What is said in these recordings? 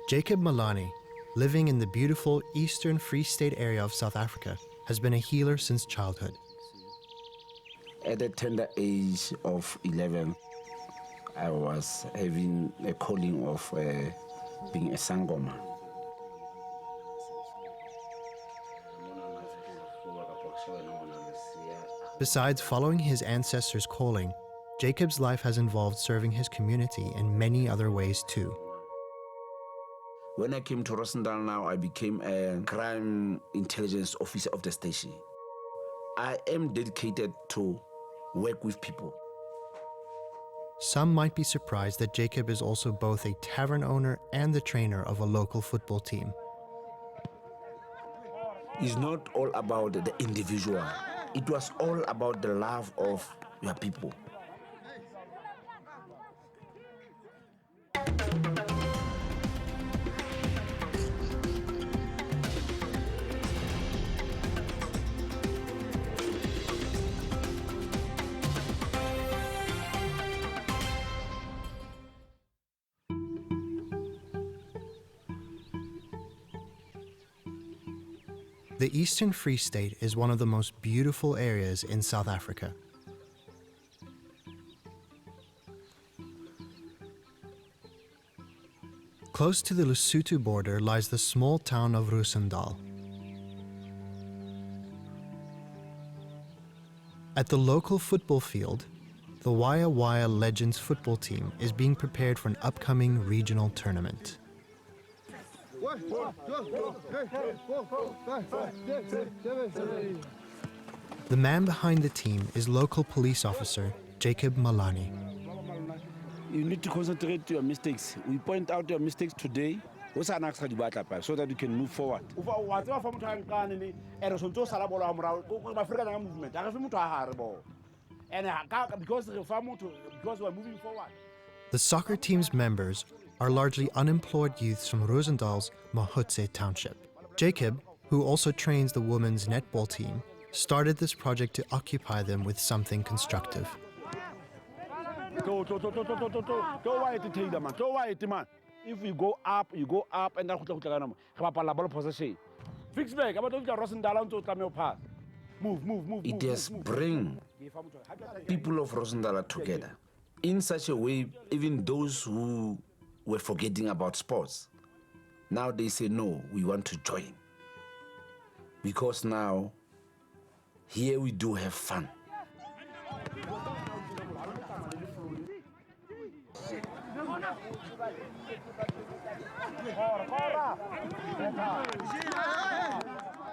Jacob Mallane, living in the beautiful Eastern Free State area of South Africa, has been a healer since childhood. At the tender age of 11, I was having a calling of being a Sangoma. Besides following his ancestors' calling, Jacob's life has involved serving his community in many other ways too. When I came to Rosendal now, I became a crime intelligence officer of the station. I am dedicated to work with people. Some might be surprised that Jacob is also both a tavern owner and the trainer of a local football team. It's not all about the individual. It was all about the love of your people. The Eastern Free State is one of the most beautiful areas in South Africa. Close to the Lesotho border lies the small town of Rosendal. At the local football field, the Waya Waya Legends football team is being prepared for an upcoming regional tournament. The man behind the team is local police officer Jacob Mallane. You need to concentrate your mistakes. We point out your mistakes today so that you can move forward. Because we're moving forward. The soccer team's members are largely unemployed youths from Rosendal's Mallane township. Jacob, who also trains the women's netball team, started this project to occupy them with something constructive. Go wide, Taylor, man. Go wide, man. If you go up, and then possession. Fix back. About Rosendal to pass. Move. It has bring people of Rosendal together in such a way, even those who were forgetting about sports, now they say, no, we want to join. Because now, here we do have fun.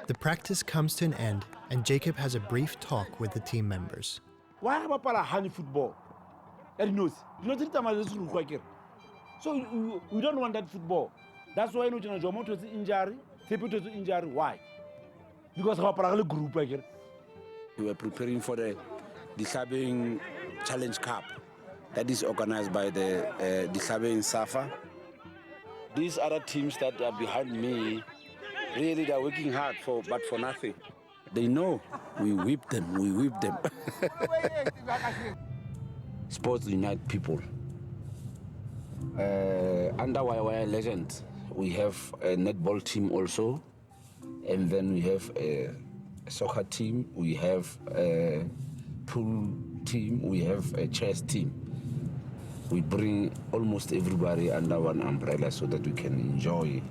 The practice comes to an end, and Jacob has a brief talk with the team members. Why about honey football? And knows. So we don't want that football. That's why no Jomo to injury, people to injury. Why? Because our parallel group here. We were preparing for the Disabing Challenge Cup that is organized by the Disabing Safa. These other teams that are behind me, really they're working hard but for nothing. They know we whip them. Sports unite people. Under Waya Legend, we have a netball team also, and then we have a soccer team, we have a pool team, we have a chess team. We bring almost everybody under one umbrella so that we can enjoy.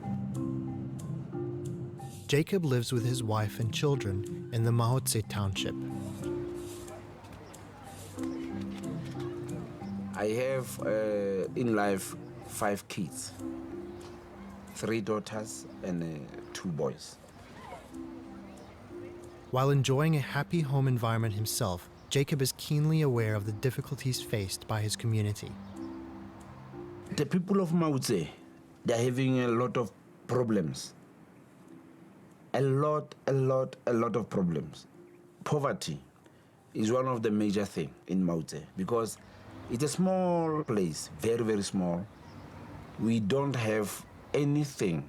Jacob lives with his wife and children in the Mallane township. I have in life 5 kids, 3 daughters and 2 boys. While enjoying a happy home environment himself, Jacob is keenly aware of the difficulties faced by his community. The people of Mallane, they're having a lot of problems. A lot of problems. Poverty is one of the major things in Mallane because it's a small place, very small. We don't have anything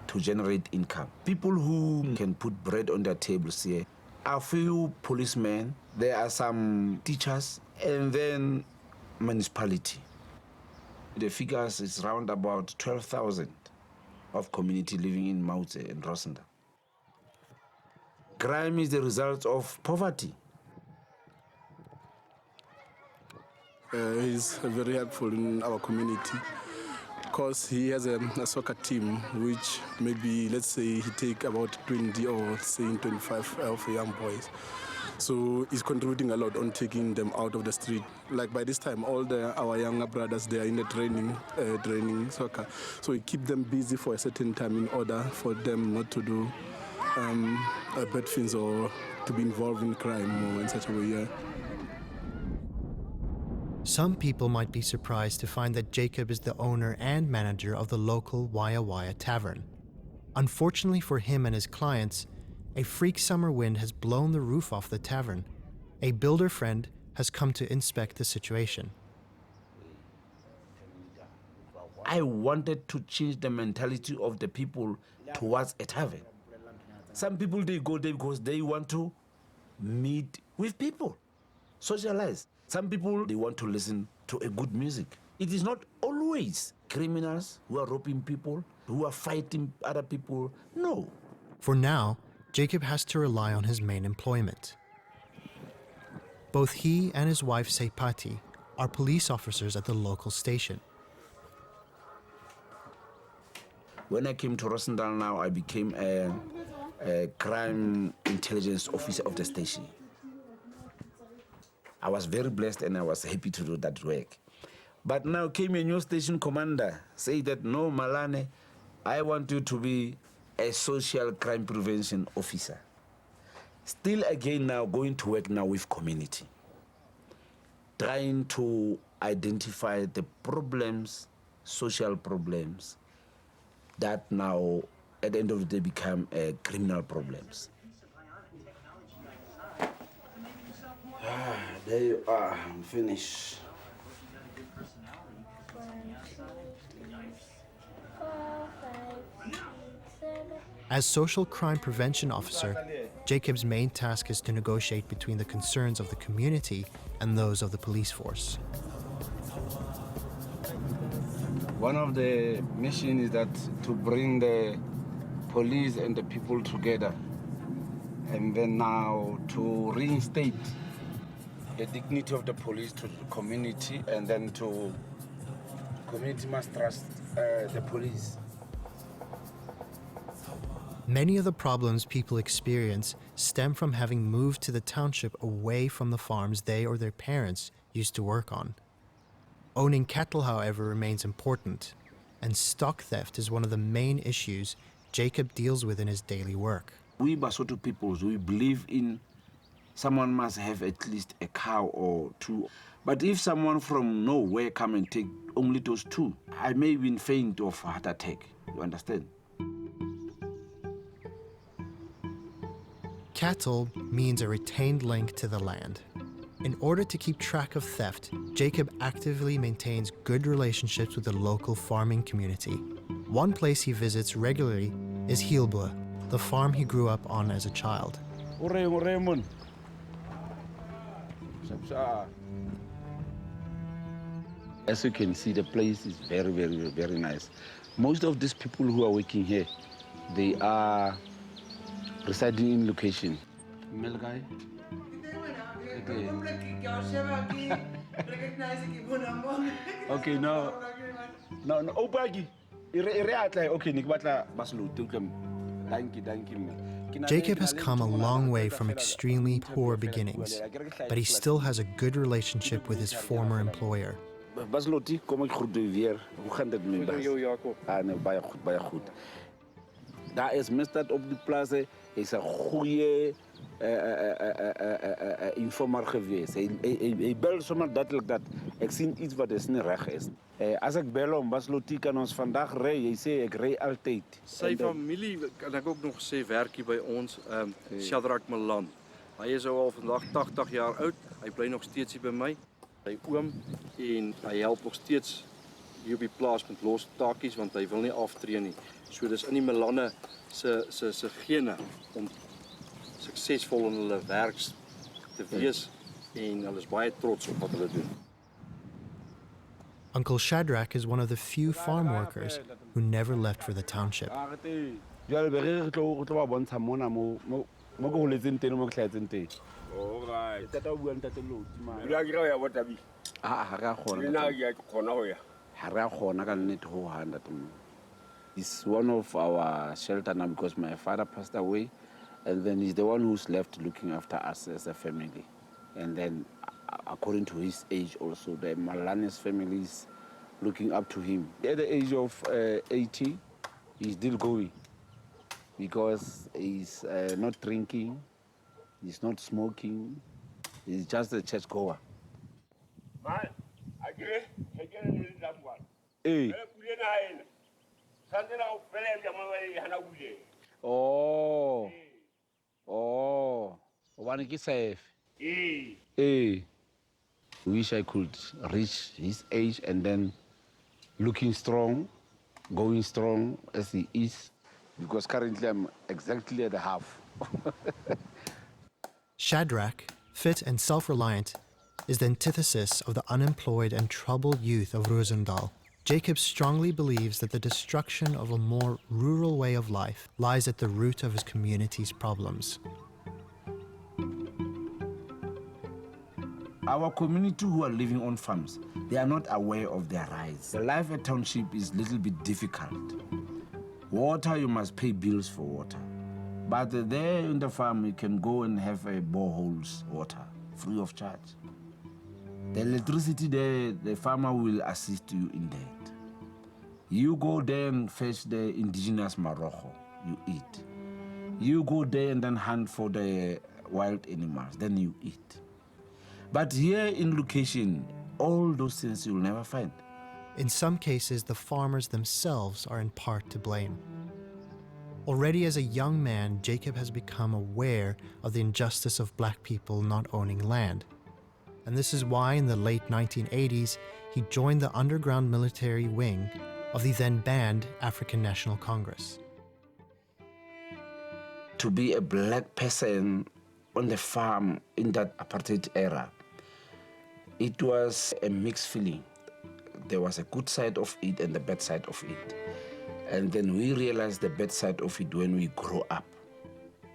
to generate income. People who can put bread on their tables here are few policemen, there are some teachers, and then municipality. The figures is round about 12,000 of community living in Mallane and Rosendal. Crime is the result of poverty. He's very helpful in our community because he has a soccer team which maybe, let's say, he take about 20 or say 25 of young boys. So he's contributing a lot on taking them out of the street. Like by this time, all our younger brothers, they are in the training soccer. So he keep them busy for a certain time in order for them not to do bad things or to be involved in crime or in such a way. Yeah. Some people might be surprised to find that Jacob is the owner and manager of the local Waya Waya Tavern. Unfortunately for him and his clients, a freak summer wind has blown the roof off the tavern. A builder friend has come to inspect the situation. I wanted to change the mentality of the people towards a tavern. Some people, they go there because they want to meet with people, socialize. Some people, they want to listen to a good music. It is not always criminals who are robbing people, who are fighting other people. No. For now, Jacob has to rely on his main employment. Both he and his wife Seipati are police officers at the local station. When I came to Rosendal now, I became a crime intelligence officer of the station. I was very blessed and I was happy to do that work. But now came a new station commander, say that, no, Mallane, I want you to be a social crime prevention officer. Still again now going to work now with community, trying to identify the problems, social problems, that now at the end of the day become criminal problems. There you are, I'm finished. As social crime prevention officer, Jacob's main task is to negotiate between the concerns of the community and those of the police force. One of the missions is that to bring the police and the people together, and then now to reinstate the dignity of the police to the community, and then to community must trust the police. Many of the problems people experience stem from having moved to the township away from the farms they or their parents used to work on. Owning cattle, however, remains important, and stock theft is one of the main issues Jacob deals with in his daily work. We Basotho peoples, we believe in someone must have at least a cow or two. But if someone from nowhere come and take only those two, I may even faint of heart attack, you understand? Cattle means a retained link to the land. In order to keep track of theft, Jacob actively maintains good relationships with the local farming community. One place he visits regularly is Hielboe, the farm he grew up on as a child. As you can see, the place is very, very, very nice. Most of these people who are working here, they are residing in location. Male guy? Okay, no. Obagi. Okay, thank you. Jacob has come a long way from extremely poor beginnings, but he still has a good relationship with his former employer. Daar is misdaad op die plaatsen, is een goede informer geweest. Hij belt zomaar duidelijk dat ik zie iets wat is niet recht is. Als ik bel om Basloti kan ons vandaag rijden, hij zei ik rij altijd. Sy familie, kan ek ook nog sê, werk hier by ons, Shadrach Mallane. Hy is al vandag 80 jaar oud, hy bly nog steeds hier by my. Sy oom, en hy help nog steeds hier op die plaas met los taakies, want hy wil nie aftree nie. So dis in die Mallane se gene om suksesvol in hulle werk te wees en hulle is baie trots op wat hulle doen. Uncle Shadrach is one of the few farm workers who never left for the township. Jwale be re tlo ba bontsha mona mo ke holetseng teng mo ke tlhaetseng teng. Alright. Tata o bua ntate Lotsi man. Dula ke ya botabi. Ha re a kgona. Nna ke khona ho ya. Ha re a kgona ka nnete ho handa teng. It's one of our shelter now because my father passed away, and then he's the one who's left looking after us as a family. And then, according to his age also, the Mallane's family is looking up to him. At the age of 80, he's still going because he's not drinking, he's not smoking, he's just a church goer. Man, agree. Hegere that one. Hey. Oh. Oh. One is safe. Hey. Wish I could reach his age and then looking strong, going strong as he is, because currently I'm exactly at the half. Shadrach, fit and self-reliant, is the antithesis of the unemployed and troubled youth of Rosendal. Jacob strongly believes that the destruction of a more rural way of life lies at the root of his community's problems. Our community who are living on farms, they are not aware of their rights. The life at township is a little bit difficult. Water, you must pay bills for water. But there in the farm, you can go and have a boreholes water, free of charge. The electricity there, the farmer will assist you in that. You go there and fetch the indigenous marrojo, you eat. You go there and then hunt for the wild animals, then you eat. But here in location, all those things you'll never find. In some cases, the farmers themselves are in part to blame. Already as a young man, Jacob has become aware of the injustice of black people not owning land. And this is why in the late 1980s, he joined the underground military wing of the then banned African National Congress. To be a black person on the farm in that apartheid era, it was a mixed feeling. There was a good side of it and the bad side of it. And then we realized the bad side of it when we grow up.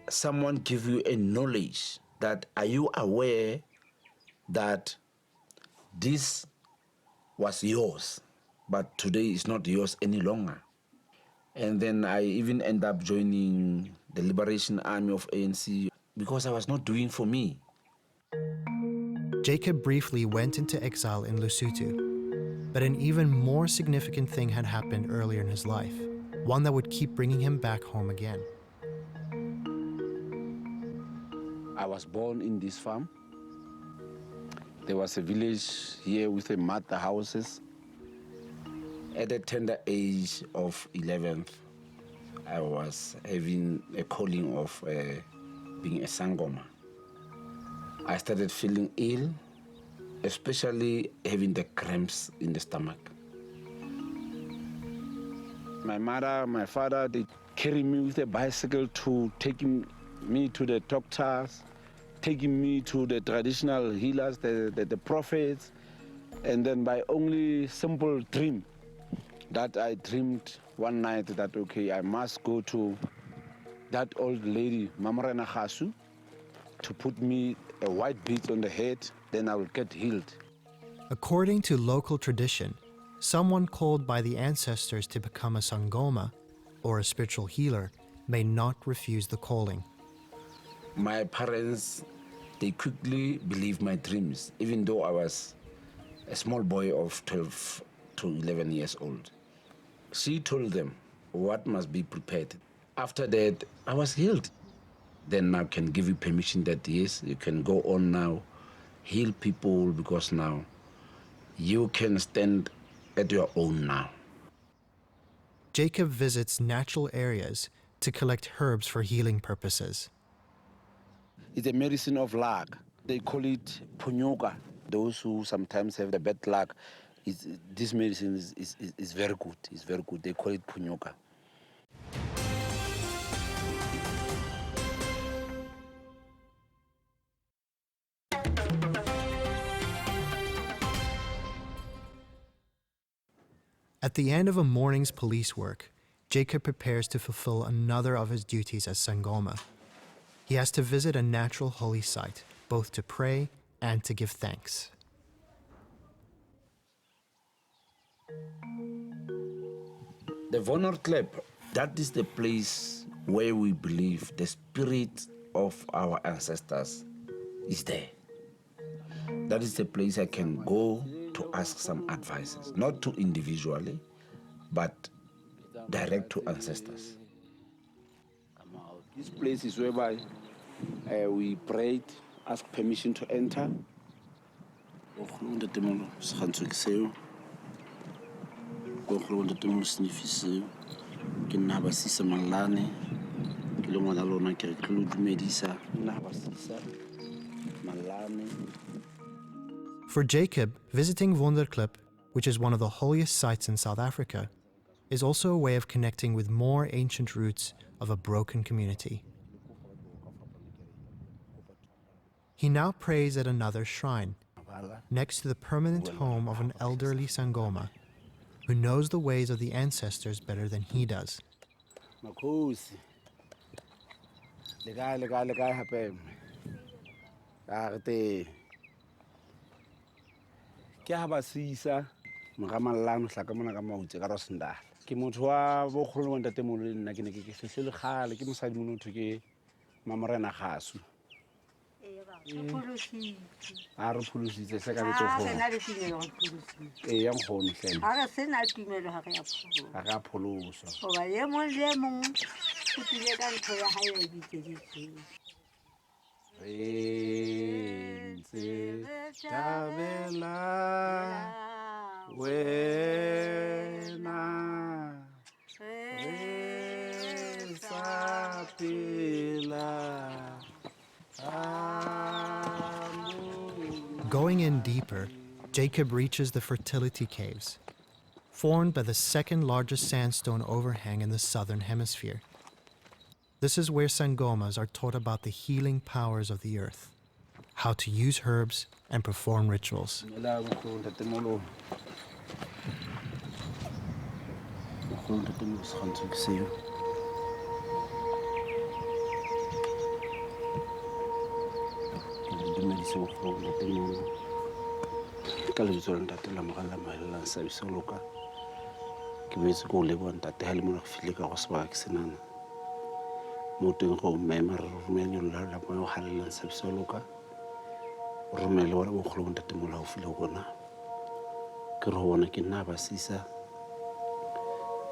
Someone give you a knowledge that, are you aware that this was yours, but today it's not yours any longer? And then I even end up joining the Liberation Army of ANC because I was not doing for me. Jacob briefly went into exile in Lesotho, but an even more significant thing had happened earlier in his life, one that would keep bringing him back home again. I was born in this farm. There was a village here with a mud houses. At the tender age of 11th, I was having a calling of being a Sangoma. I started feeling ill, especially having the cramps in the stomach. My mother, my father, they carried me with a bicycle to taking me to the doctors, taking me to the traditional healers, the prophets, and then by only simple dream that I dreamed one night that, okay, I must go to that old lady, Mamrena Khasu, to put me a white bead on the head, then I will get healed. According to local tradition, someone called by the ancestors to become a Sangoma, or a spiritual healer, may not refuse the calling. My parents, they quickly believed my dreams, even though I was a small boy of 12 to 11 years old. She told them what must be prepared. After that, I was healed. Then I can give you permission that, yes, you can go on now, heal people, because now you can stand at your own now. Jacob visits natural areas to collect herbs for healing purposes. It's a medicine of luck. They call it punyoka. Those who sometimes have the bad luck, this medicine is very good. It's very good. They call it punyoka. At the end of a morning's police work, Jacob prepares to fulfill another of his duties as Sangoma. He has to visit a natural holy site, both to pray and to give thanks. The Vonderklep, that is the place where we believe the spirit of our ancestors is there. That is the place I can go to ask some advices, not to individually, but direct to ancestors. This place is whereby we prayed, asked permission to enter. For Jacob, visiting Vonderklep, which is one of the holiest sites in South Africa, is also a way of connecting with more ancient roots of a broken community. He now prays at another shrine, next to the permanent home of an elderly Sangoma, who knows the ways of the ancestors better than he does. Ke ha ba sisa mga Mallane hlaka mona ka mautse ka Rosendal. Ke motho wa bo kgolo wa ntate molo nna ke ne ke hlehlele khale ke mosadi monotho ke Mamorena Khasu. A re pholositse se ka letofo. Ya nkgono hleng. Ha se na tumelo ha re ya pholo. Ha ga pholoso. Ho ba ye mong o tile ka ntho ya hae ya bitseditse. Tabela wena sapila. Going in deeper, Jacob reaches the fertility caves, formed by the second largest sandstone overhang in the southern hemisphere. This is where Sangomas are taught about the healing powers of the earth, how to use herbs and perform rituals. Moteng go mema re romele la mo halelang sabisoloka romele wa go kholo ntate mola o file gona ke re bona ke nna ba sisa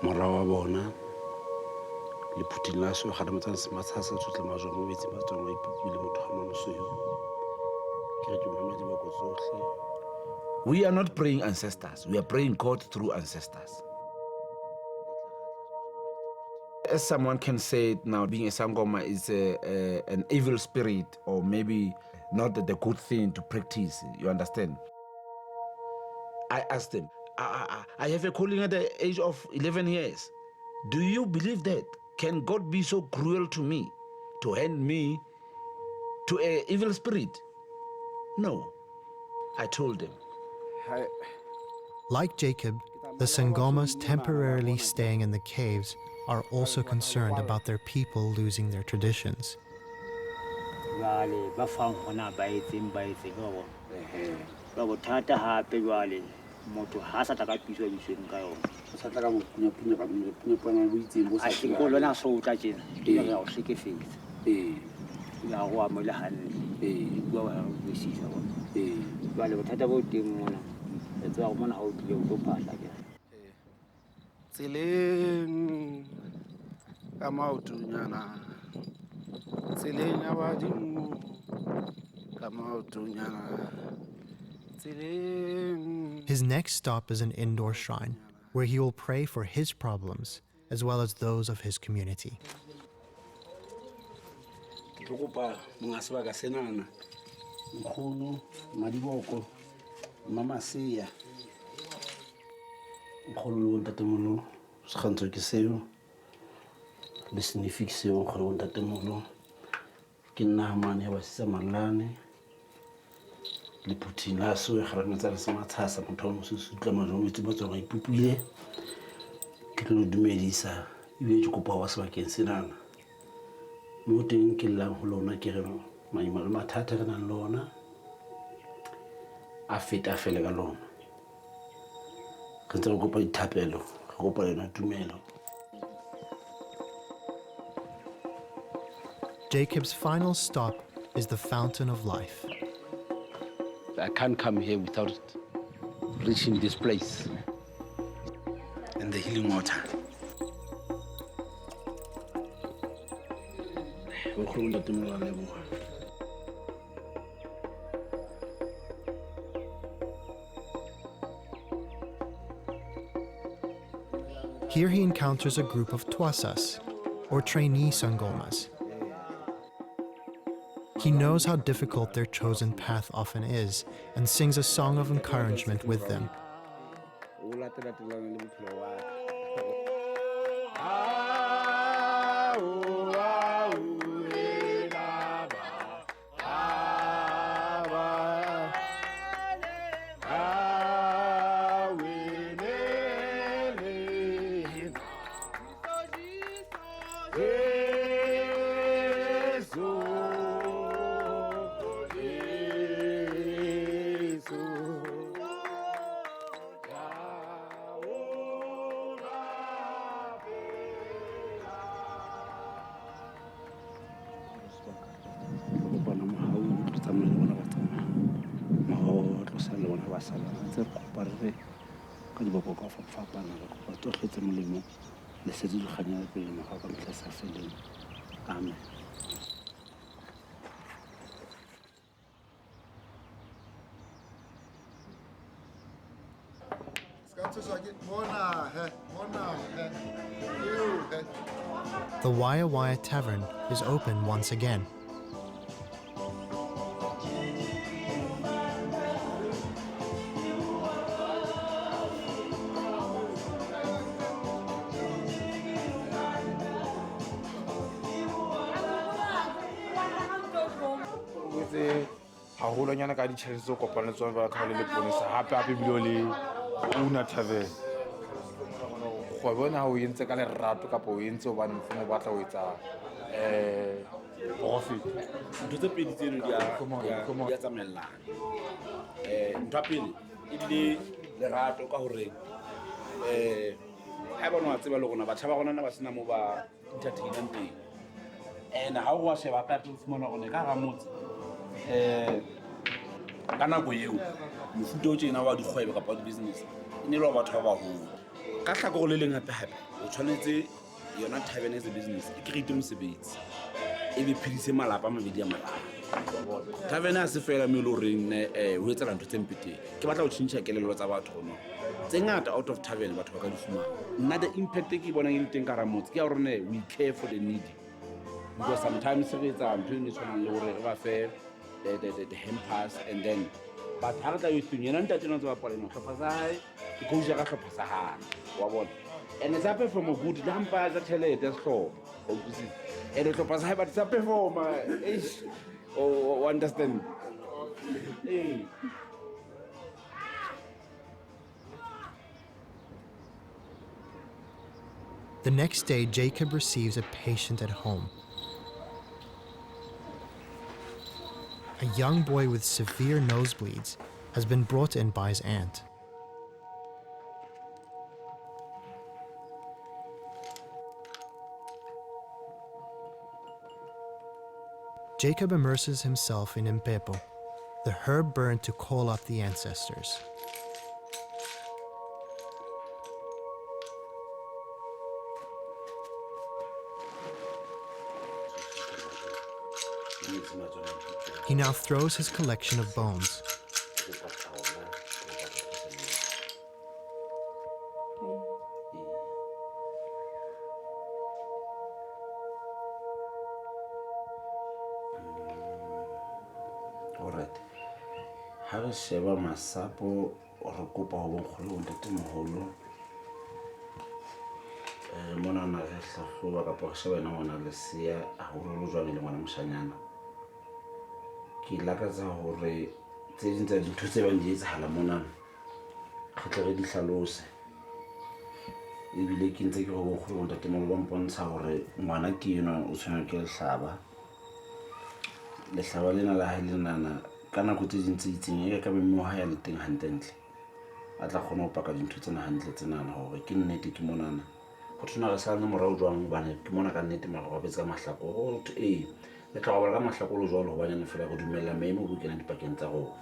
mora wa bona le phutila so ga motsa se matsa sa tshotla ma jo mo betsi ba tswa mo ipupile motho ga mo soyo ke re ke mama di ba go tsohle. We are not praying ancestors, we are praying God through ancestors. As someone can say it now, being a Sangoma is an evil spirit, or maybe not the good thing to practice, you understand? I asked them, I have a calling at the age of 11 years. Do you believe that? Can God be so cruel to me, to hand me to an evil spirit? No, I told them. Like Jacob, the Sangomas temporarily staying in the caves are also concerned about their people losing their traditions. Tseleng ka maotonyana tseleng ya badimo ka maotonyana tseleng. His next stop is an indoor shrine where he will pray for his problems as well as those of his community. Ke tlo kopa monga sebaka senana nkgono madiboko mama seya nkgono ntate molo se gantso ke seo le signifique nkgono ntate molo ke nna mane ya ba sisa Mallane le puthing la so e kgaranetsa le sematshasa motho o se sutla majo o itse batso ga ipupile ke tlo dumedisa ile ke kopa wa sebakeng senana mo teng ke la ho lona ke re maima le mathata re nang lona a feta fele ka lona ke ntse go kopa dithapelo go kopa yona tumelo. Jacob's final stop is the fountain of life. I can't come here without reaching this place and the healing water. Here he encounters a group of Twasas, or trainee Sangomas. He knows how difficult their chosen path often is and sings a song of encouragement with them. Amen. The Waya Waya Tavern is open once again. Haholonyana ka ditšhelete tse o kopane le tsone ba ka le leponesa gape ebile le Una Tavern go bona ha o entse ka lerato kapa o entse o bane mfumo batla o etsa profit Ntho tse pedi tseno di a tsamaellana. Ntho ya pele e dile lerato ka hore ha ba no tseba le gona batho ba gona ba sena mo ba entertainang teng and ha o wa sheba ka tlo fumana gone ka ga motse ka nako eo mofuta o tjena wa dikgwebo kapa di-business e ne le wa batho ba baholo ka hlakore le leng hape o tshwanetse yona tavern as a business e create mosebetsi e be phedise malapa a mabedi a malapa tavern a se fela me lo reng ho etsa ntho tse mpeteng ke batla ho tšhintšha kelello tsa batho no tse ngata out of tavern batho ba ka di fumana nna the impact ke bonang e le teng ka ramotse ke ya gore we care for the needy because sometimes re etsa ntho e ne tshwanang le gore re ba fe the hampers and then but ha re tla yo yena ntate no tsa ba palena hlopha sa hae ke go ja ka hlopha sa hae wa bona and it's happen from a good hamper za thelete sihlobo ukuthi and hlopha sa hae but sa perform oh understand The next day, Jacob receives a patient at home. A young boy with severe nosebleeds has been brought in by his aunt. Jacob immerses himself in impepo, the herb burned to call up the ancestors. He now throws his collection of bones. Alright. Ha re sheba masapo re kopa ho bonkgolo ntate moholo mona na re hlahloba kapa re sheba ena mona leseya haholo jwang le ngwana moshanyana ke lakatsa hore tse ding tsa dintho tse bang di etsahala monana re tle re di hlalose ebile ke ntse ke go go ntatemolo ba mpontsha gore ngwana ke yena o tshwana ke lehlaba lena la hae lenana ka nako tse ding tse itseng e ka mme ha ya le teng hantle a tla kgona go paka dintho tsena hantle tsenana gore ke nnete ke monana go tshwana re sa nne morao jwang bane ke mona ka nnete mara go betsa mahlako go le tla go bala ka mahlako lo jwalo go banyane fela go dumella maemo go kena dipakeng tsa go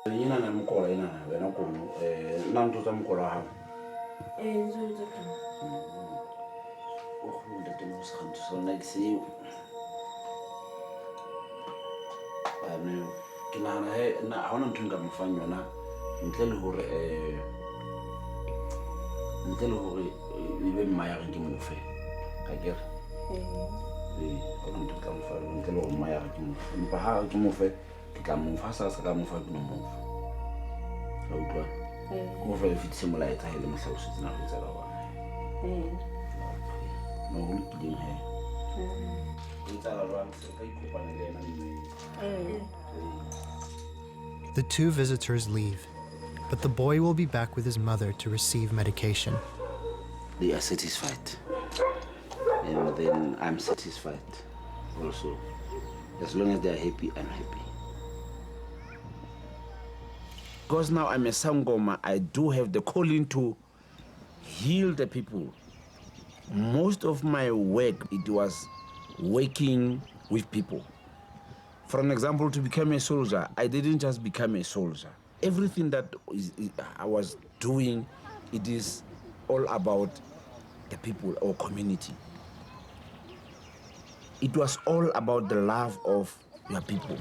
ina na mokola ina wena ko nna ntotsa mokola ha nzo tsa o go ntate mo sa ntse so nna ke se ke nahana na ha hona ntho nka mfang yona ntle le hore e be mma ya re ke mofe ka kere hona ntho tla mfa ntle le hore mma ya re ke mofe mpa ha ke mofe ke tla mofa sa ka mofa ke no mofa ha utlwa mo fa le fitse molaetsa hele mohlausi tsena go etsa ka bona no go tleng he etsa jwang se ka ikopana le ena mme The two visitors leave, but the boy will be back with his mother to receive medication. They are satisfied, and then I'm satisfied also. As long as they are happy, I'm happy. Because now I'm a Sangoma, I do have the calling to heal the people. Most of my work, it was working with people. For an example, to become a soldier, I didn't just become a soldier. Everything that I was doing, it is all about the people or community. It was all about the love of your people.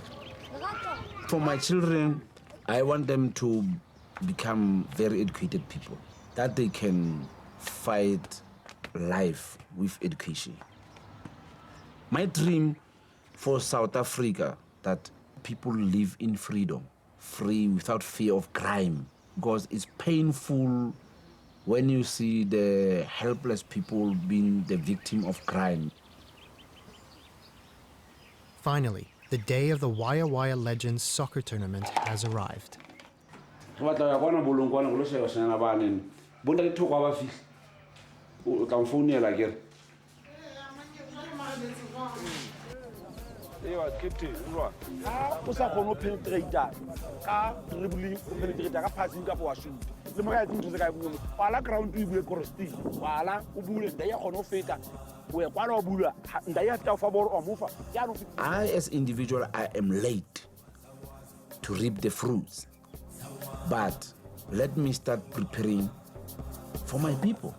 For my children, I want them to become very educated people, that they can fight life with education. My dream for South Africa, that people live in freedom, free without fear of crime, because it's painful when you see the helpless people being the victim of crime. Finally, the day of the Waya Waya Legends soccer tournament has arrived. o sa kgone go penetrata ka dribbling o penetrata ka passing ka wa shoot le mo ga ntse ka bua wala ground e bue crossing wala o bule nda ya kgone go feta o ya kwana o bula nda ya ta fa boro o mofa ya no I as individual, I am late to reap the fruits, but let me start preparing for my people.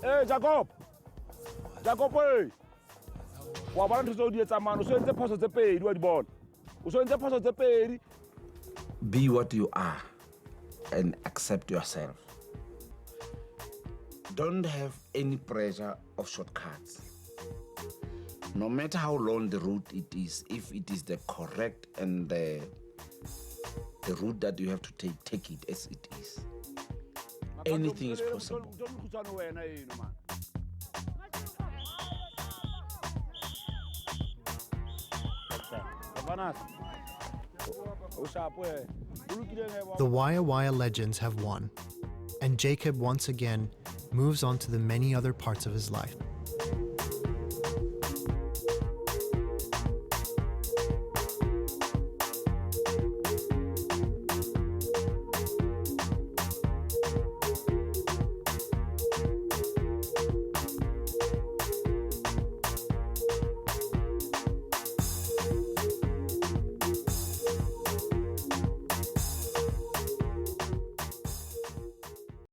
Hey, Jacob, hey. Wa bona ntse o di etsa mano so ntse phoso tse pedi wa di bona. O so ntse phoso tse pedi. Be what you are and accept yourself. Don't have any pressure of shortcuts. No matter how long the route it is, if it is the correct and the route that you have to take it as it is. Anything is possible. The Waya Waya Legends have won, and Jacob once again moves on to the many other parts of his life.